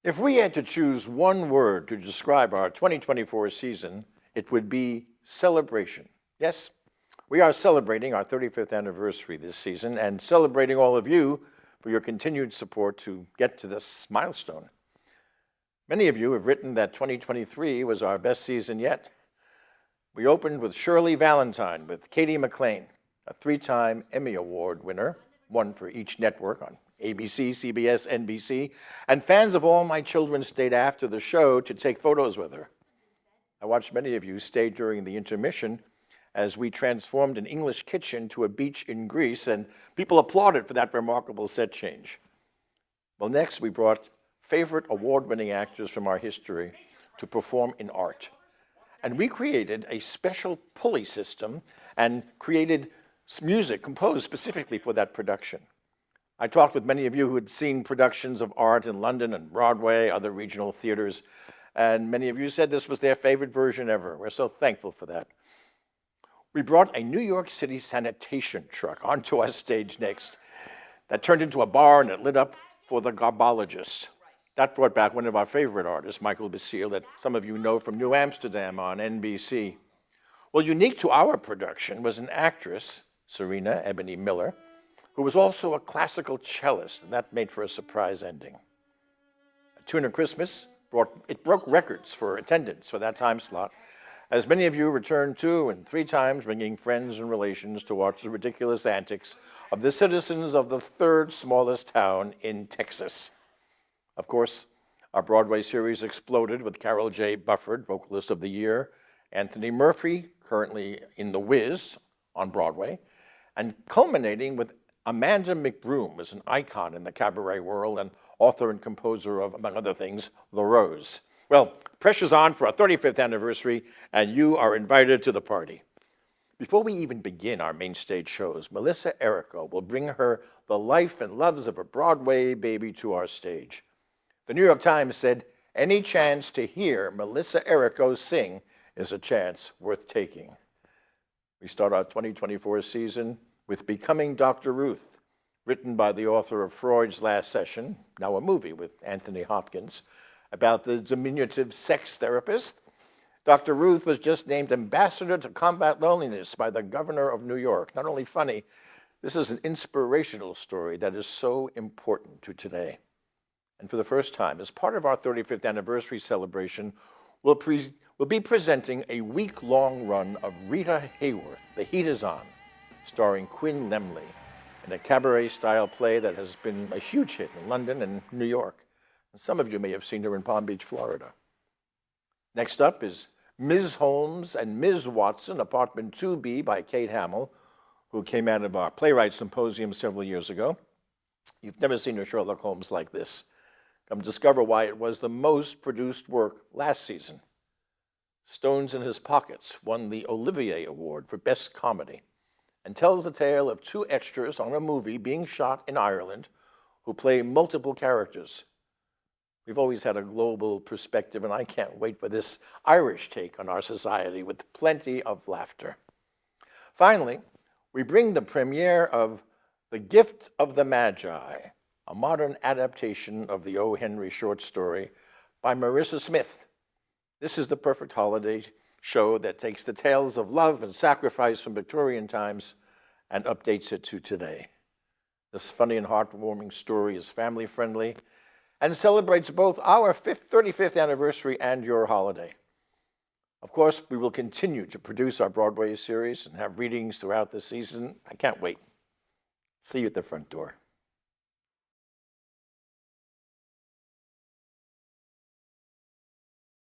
If we had to choose one word to describe our 2024 season, it would be celebration. Yes, we are celebrating our 35th anniversary this season and celebrating all of you for your continued support to get to this milestone. Many of you have written that 2023 was our best season yet. We opened with Shirley Valentine with Katie McLean, a three-time Emmy Award winner, one for each network on ABC, CBS, NBC, and fans of All My Children stayed after the show to take photos with her. I watched many of you stay during the intermission as we transformed an English kitchen to a beach in Greece, and people applauded for that remarkable set change. Well, next we brought favorite award-winning actors from our history to perform in art. And we created a special pulley system and created music composed specifically for that production. I talked with many of you who had seen productions of art in London and Broadway, other regional theaters, and many of you said this was their favorite version ever. We're so thankful for that. We brought a New York City sanitation truck onto our stage next that turned into a bar and it lit up for the garbologists. That brought back one of our favorite artists, Michael Basile, that some of you know from New Amsterdam on NBC. Well, unique to our production was an actress, Serena Ebony Miller, who was also a classical cellist, and that made for a surprise ending. Tuna Christmas broke records for attendance for that time slot, as many of you returned 2 and 3 times, bringing friends and relations to watch the ridiculous antics of the citizens of the third smallest town in Texas. Of course, our Broadway series exploded with Carol J. Bufford, Vocalist of the Year, Anthony Murphy, currently in The Wiz on Broadway, and culminating with Amanda McBroom as an icon in the cabaret world and author and composer of, among other things, The Rose. Well, pressure's on for our 35th anniversary, and you are invited to the party. Before we even begin our main stage shows, Melissa Errico will bring her The Life and Loves of a Broadway Baby to our stage. The New York Times said, any chance to hear Melissa Errico sing is a chance worth taking. We start our 2024 season with Becoming Dr. Ruth, written by the author of Freud's Last Session, now a movie with Anthony Hopkins, about the diminutive sex therapist. Dr. Ruth was just named Ambassador to Combat Loneliness by the governor of New York. Not only funny, this is an inspirational story that is so important to today. And for the first time, as part of our 35th anniversary celebration, we'll be presenting a week-long run of Rita Hayworth, The Heat Is On, starring Quinn Lemley, in a cabaret-style play that has been a huge hit in London and New York. And some of you may have seen her in Palm Beach, Florida. Next up is Ms. Holmes and Ms. Watson, Apartment 2B by Kate Hamill, who came out of our Playwright Symposium several years ago. You've never seen a Sherlock Holmes like this. Come discover why it was the most produced work last season. Stones in His Pockets won the Olivier Award for Best Comedy and tells the tale of 2 extras on a movie being shot in Ireland who play multiple characters. We've always had a global perspective, and I can't wait for this Irish take on our society with plenty of laughter. Finally, we bring the premiere of The Gift of the Magi, a modern adaptation of the O. Henry short story by Marissa Smith. This is the perfect holiday show that takes the tales of love and sacrifice from Victorian times and updates it to today. This funny and heartwarming story is family-friendly and celebrates both our 35th anniversary and your holiday. Of course, we will continue to produce our Broadway series and have readings throughout the season. I can't wait. See you at the front door.